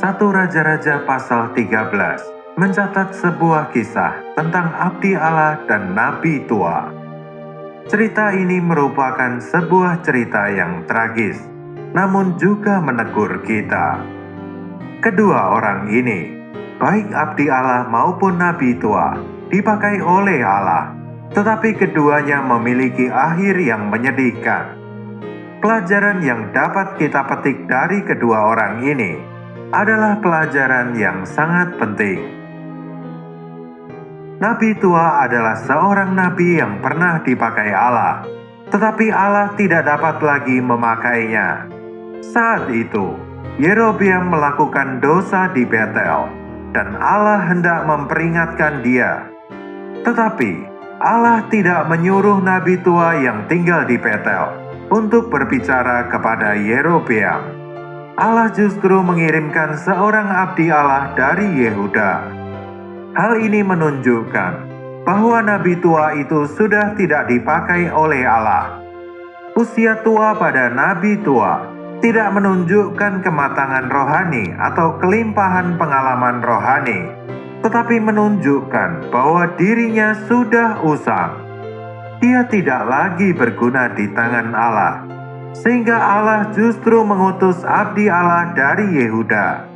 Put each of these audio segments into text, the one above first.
1 Raja-Raja pasal 13 mencatat sebuah kisah tentang abdi Allah dan nabi tua. Cerita ini merupakan sebuah cerita yang tragis, namun juga menegur kita. Kedua orang ini, baik abdi Allah maupun nabi tua, dipakai oleh Allah, tetapi keduanya memiliki akhir yang menyedihkan. Pelajaran yang dapat kita petik dari kedua orang ini adalah pelajaran yang sangat penting. Nabi tua adalah seorang nabi yang pernah dipakai Allah, tetapi Allah tidak dapat lagi memakainya. Saat itu, Yerobeam melakukan dosa di Betel, dan Allah hendak memperingatkan dia. Tetapi Allah tidak menyuruh nabi tua yang tinggal di Betel untuk berbicara kepada Yerobeam. Allah justru mengirimkan seorang abdi Allah dari Yehuda. Hal ini menunjukkan bahwa nabi tua itu sudah tidak dipakai oleh Allah. Usia tua pada nabi tua tidak menunjukkan kematangan rohani atau kelimpahan pengalaman rohani, tetapi menunjukkan bahwa dirinya sudah usang. Dia tidak lagi berguna di tangan Allah, sehingga Allah justru mengutus abdi Allah dari Yehuda.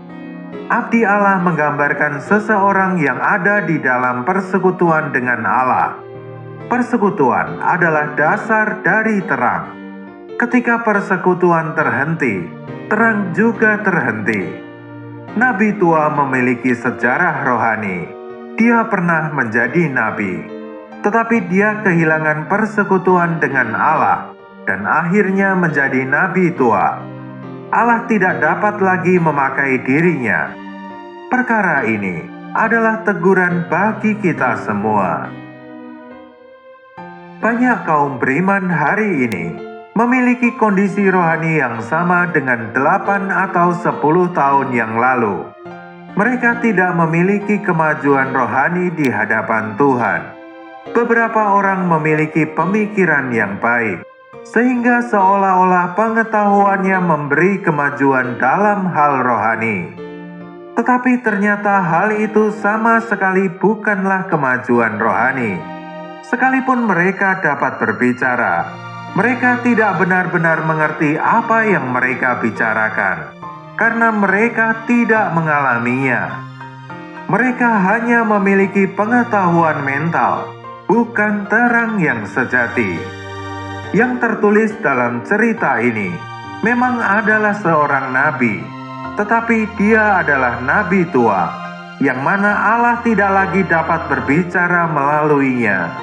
Abdi Allah menggambarkan seseorang yang ada di dalam persekutuan dengan Allah. Persekutuan adalah dasar dari terang. Ketika persekutuan terhenti, terang juga terhenti. Nabi tua memiliki sejarah rohani. Dia pernah menjadi nabi, tetapi dia kehilangan persekutuan dengan Allah dan akhirnya menjadi nabi tua. Allah tidak dapat lagi memakai dirinya. Perkara ini adalah teguran bagi kita semua. Banyak kaum beriman hari ini memiliki kondisi rohani yang sama dengan 8 atau 10 tahun yang lalu. Mereka tidak memiliki kemajuan rohani di hadapan Tuhan. Beberapa orang memiliki pemikiran yang baik, sehingga seolah-olah pengetahuannya memberi kemajuan dalam hal rohani. Tetapi ternyata hal itu sama sekali bukanlah kemajuan rohani. Sekalipun mereka dapat berbicara, mereka tidak benar-benar mengerti apa yang mereka bicarakan, karena mereka tidak mengalaminya. Mereka hanya memiliki pengetahuan mental, bukan terang yang sejati. Yang tertulis dalam cerita ini memang adalah seorang nabi, tetapi dia adalah nabi tua, yang mana Allah tidak lagi dapat berbicara melaluinya.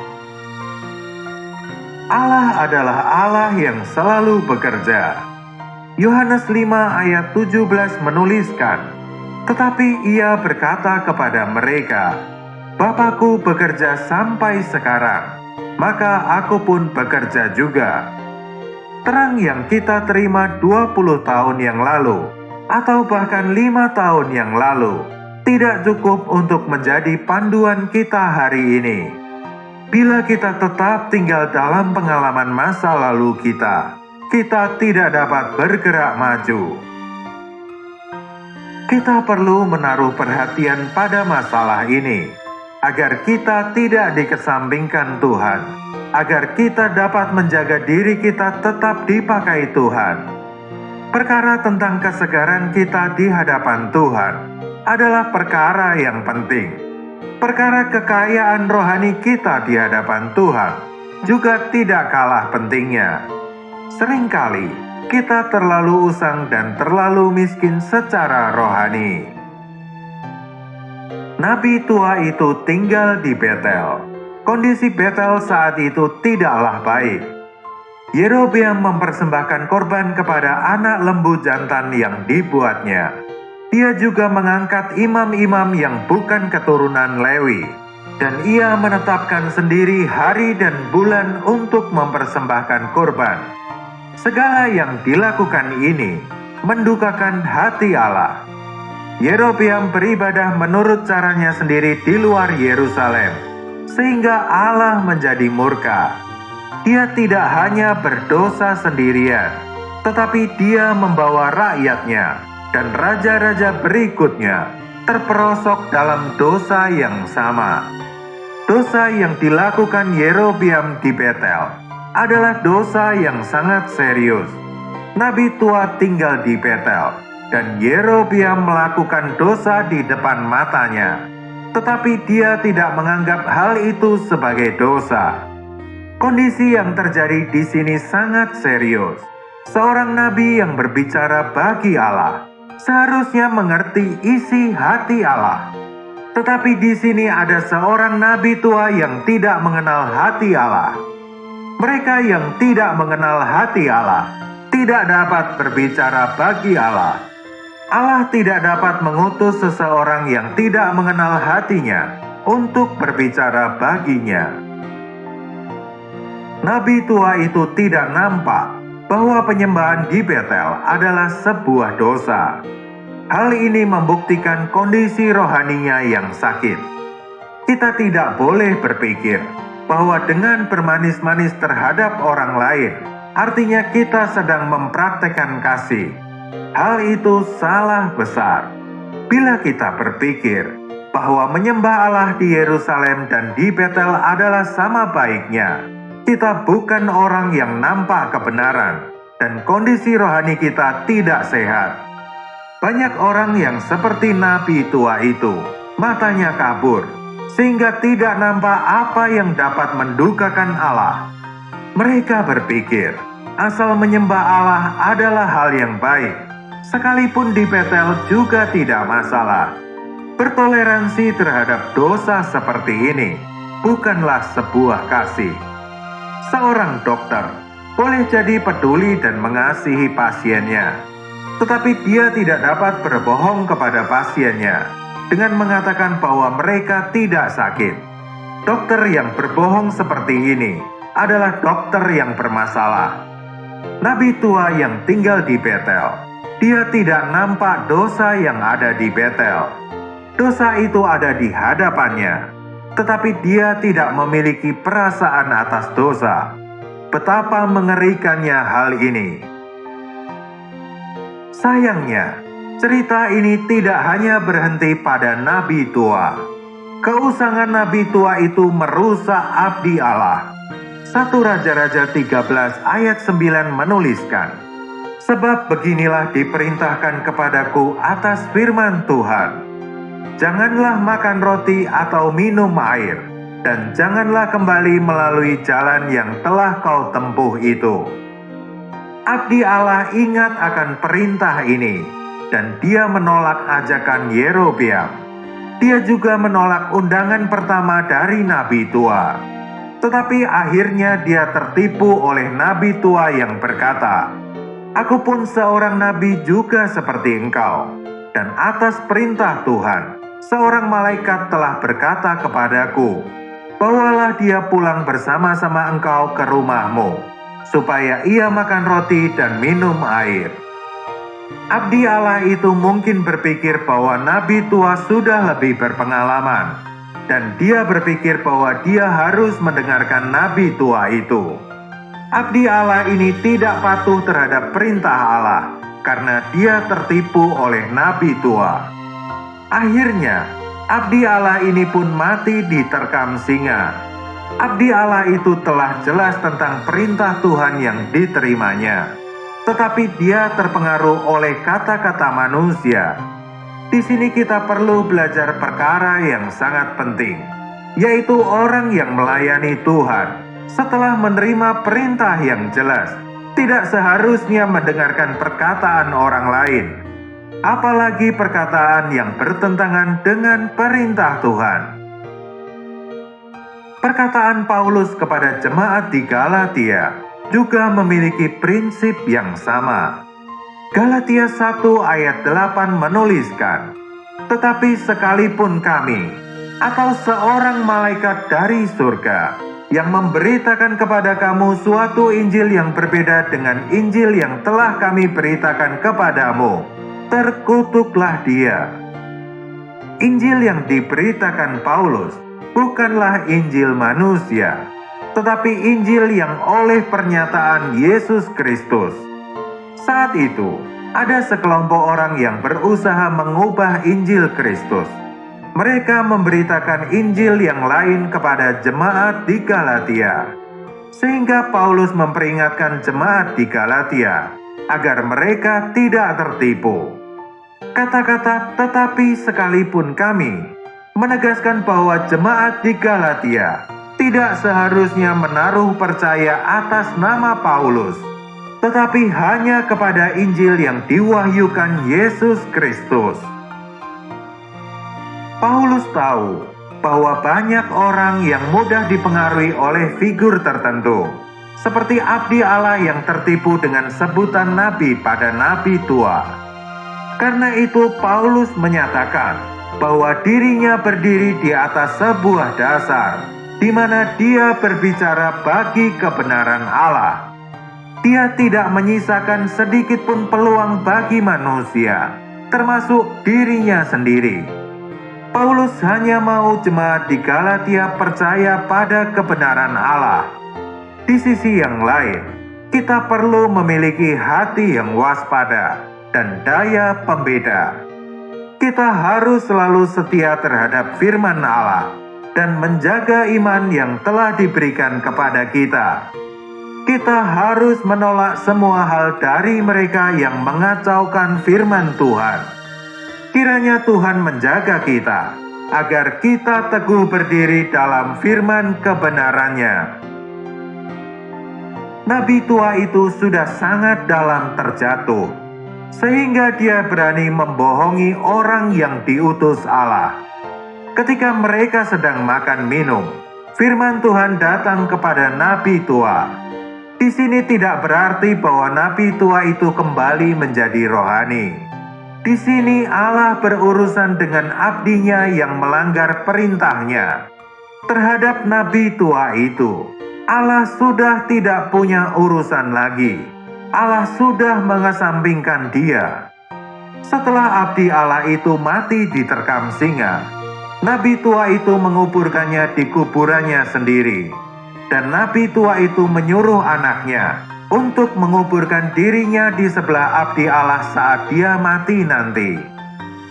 Allah adalah Allah yang selalu bekerja. Yohanes 5 ayat 17 menuliskan, "Tetapi ia berkata kepada mereka, Bapakku bekerja sampai sekarang, maka aku pun bekerja juga." Terang yang kita terima 20 tahun yang lalu, atau bahkan 5 tahun yang lalu, tidak cukup untuk menjadi panduan kita hari ini. Bila kita tetap tinggal dalam pengalaman masa lalu kita tidak dapat bergerak maju. Kita perlu menaruh perhatian pada masalah ini, agar kita tidak dikesampingkan Tuhan, agar kita dapat menjaga diri kita tetap dipakai Tuhan. Perkara tentang kesegaran kita di hadapan Tuhan adalah perkara yang penting. Perkara kekayaan rohani kita di hadapan Tuhan juga tidak kalah pentingnya. Seringkali kita terlalu usang dan terlalu miskin secara rohani. Nabi tua itu tinggal di Betel. Kondisi Betel saat itu tidaklah baik. Yerobeam mempersembahkan korban kepada anak lembu jantan yang dibuatnya. Dia juga mengangkat imam-imam yang bukan keturunan Lewi, dan ia menetapkan sendiri hari dan bulan untuk mempersembahkan korban. Segala yang dilakukan ini mendukakan hati Allah. Yerobeam beribadah menurut caranya sendiri di luar Yerusalem, sehingga Allah menjadi murka. Dia tidak hanya berdosa sendirian, tetapi dia membawa rakyatnya, dan raja-raja berikutnya terperosok dalam dosa yang sama. Dosa yang dilakukan Yerobeam di Betel adalah dosa yang sangat serius. Nabi tua tinggal di Betel, dan Yerobeam melakukan dosa di depan matanya. Tetapi dia tidak menganggap hal itu sebagai dosa. Kondisi yang terjadi di sini sangat serius. Seorang nabi yang berbicara bagi Allah seharusnya mengerti isi hati Allah. Tetapi di sini ada seorang nabi tua yang tidak mengenal hati Allah. Mereka yang tidak mengenal hati Allah tidak dapat berbicara bagi Allah. Allah tidak dapat mengutus seseorang yang tidak mengenal hatinya untuk berbicara baginya. Nabi tua itu tidak nampak bahwa penyembahan di Betel adalah sebuah dosa. Hal ini membuktikan kondisi rohaninya yang sakit. Kita tidak boleh berpikir bahwa dengan bermanis-manis terhadap orang lain, artinya kita sedang mempraktekkan kasih. Hal itu salah besar. Bila kita berpikir bahwa menyembah Allah di Yerusalem dan di Betel adalah sama baiknya, kita bukan orang yang nampak kebenaran dan kondisi rohani kita tidak sehat. Banyak orang yang seperti nabi tua itu, matanya kabur, sehingga tidak nampak apa yang dapat mendukakan Allah. Mereka berpikir, asal menyembah Allah adalah hal yang baik, sekalipun di Betel juga tidak masalah. Bertoleransi terhadap dosa seperti ini bukanlah sebuah kasih. Seorang dokter boleh jadi peduli dan mengasihi pasiennya, tetapi dia tidak dapat berbohong kepada pasiennya dengan mengatakan bahwa mereka tidak sakit. Dokter yang berbohong seperti ini adalah dokter yang bermasalah. Nabi tua yang tinggal di Betel, dia tidak nampak dosa yang ada di Betel. Dosa itu ada di hadapannya, tetapi dia tidak memiliki perasaan atas dosa. Betapa mengerikannya hal ini. Sayangnya, cerita ini tidak hanya berhenti pada nabi tua. Keusangan nabi tua itu merusak abdi Allah. 1 Raja-Raja 13 ayat 9 menuliskan, "Sebab beginilah diperintahkan kepadaku atas firman Tuhan, janganlah makan roti atau minum air, dan janganlah kembali melalui jalan yang telah kau tempuh itu." Abdi Allah ingat akan perintah ini, dan dia menolak ajakan Yerobeam. Dia juga menolak undangan pertama dari nabi tua. Tetapi akhirnya dia tertipu oleh nabi tua yang berkata, "Aku pun seorang nabi juga seperti engkau, dan atas perintah Tuhan, seorang malaikat telah berkata kepadaku, bawalah dia pulang bersama-sama engkau ke rumahmu, supaya ia makan roti dan minum air." Abdi Allah itu mungkin berpikir bahwa nabi tua sudah lebih berpengalaman, dan dia berpikir bahwa dia harus mendengarkan nabi tua itu. Abdi Allah ini tidak patuh terhadap perintah Allah, karena dia tertipu oleh nabi tua. Akhirnya, abdi Allah ini pun mati diterkam singa. Abdi Allah itu telah jelas tentang perintah Tuhan yang diterimanya, tetapi dia terpengaruh oleh kata-kata manusia. Di sini kita perlu belajar perkara yang sangat penting, yaitu orang yang melayani Tuhan setelah menerima perintah yang jelas tidak seharusnya mendengarkan perkataan orang lain, apalagi perkataan yang bertentangan dengan perintah Tuhan. Perkataan Paulus kepada jemaat di Galatia juga memiliki prinsip yang sama. Galatia 1 ayat 8 menuliskan, "Tetapi sekalipun kami atau seorang malaikat dari surga yang memberitakan kepada kamu suatu Injil yang berbeda dengan Injil yang telah kami beritakan kepadamu, terkutuklah dia." Injil yang diberitakan Paulus bukanlah Injil manusia, tetapi Injil yang oleh pernyataan Yesus Kristus. Saat itu, Ada sekelompok orang yang berusaha mengubah Injil Kristus. Mereka memberitakan Injil yang lain kepada jemaat di Galatia, sehingga Paulus memperingatkan jemaat di Galatia agar mereka tidak tertipu. Kata-kata "tetapi sekalipun kami" menegaskan bahwa jemaat di Galatia tidak seharusnya menaruh percaya atas nama Paulus, tetapi hanya kepada Injil yang diwahyukan Yesus Kristus. Paulus tahu bahwa banyak orang yang mudah dipengaruhi oleh figur tertentu, seperti abdi Allah yang tertipu dengan sebutan nabi pada nabi tua. Karena itu Paulus menyatakan bahwa dirinya berdiri di atas sebuah dasar, di mana dia berbicara bagi kebenaran Allah. Dia tidak menyisakan sedikit pun peluang bagi manusia, termasuk dirinya sendiri. Paulus hanya mau jemaat di Galatia percaya pada kebenaran Allah. Di sisi yang lain, kita perlu memiliki hati yang waspada dan daya pembeda. Kita harus selalu setia terhadap firman Allah dan menjaga iman yang telah diberikan kepada kita. Kita harus menolak semua hal dari mereka yang mengacaukan firman Tuhan. Kiranya Tuhan menjaga kita, agar kita teguh berdiri dalam firman kebenarannya. Nabi tua itu sudah sangat dalam terjatuh, sehingga dia berani membohongi orang yang diutus Allah. Ketika mereka sedang makan minum, firman Tuhan datang kepada nabi tua. Di sini tidak berarti bahwa nabi tua itu kembali menjadi rohani. Di sini Allah berurusan dengan abdinya yang melanggar perintahnya. Terhadap nabi tua itu, Allah sudah tidak punya urusan lagi. Allah sudah mengesampingkan dia. Setelah abdi Allah itu mati diterkam singa, nabi tua itu menguburkannya di kuburannya sendiri. Dan nabi tua itu menyuruh anaknya untuk menguburkan dirinya di sebelah abdi Allah saat dia mati nanti.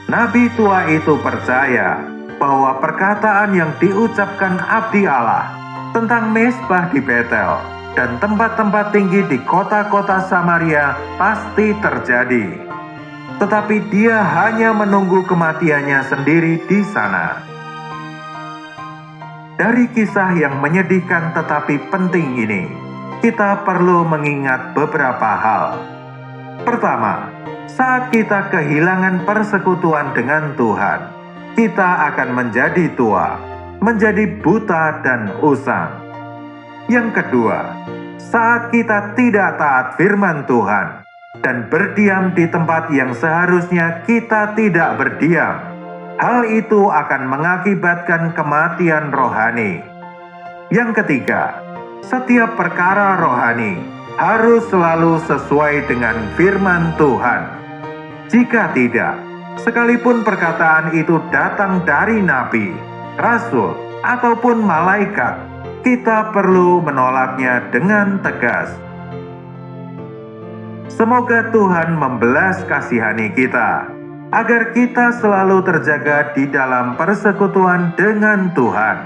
Nabi tua itu percaya bahwa perkataan yang diucapkan abdi Allah tentang mezbah di Betel dan tempat-tempat tinggi di kota-kota Samaria pasti terjadi. Tetapi dia hanya menunggu kematiannya sendiri di sana. Dari kisah yang menyedihkan tetapi penting ini, kita perlu mengingat beberapa hal. Pertama, saat kita kehilangan persekutuan dengan Tuhan, kita akan menjadi tua, menjadi buta dan usang. Yang kedua, saat kita tidak taat firman Tuhan dan berdiam di tempat yang seharusnya kita tidak berdiam, hal itu akan mengakibatkan kematian rohani. Yang ketiga, setiap perkara rohani harus selalu sesuai dengan firman Tuhan. Jika tidak, sekalipun perkataan itu datang dari nabi, rasul, ataupun malaikat, kita perlu menolaknya dengan tegas. Semoga Tuhan membelas kasihani kita, agar kita selalu terjaga di dalam persekutuan dengan Tuhan,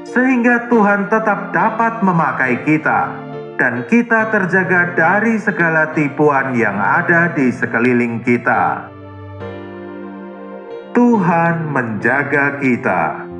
sehingga Tuhan tetap dapat memakai kita, dan kita terjaga dari segala tipuan yang ada di sekeliling kita. Tuhan menjaga kita.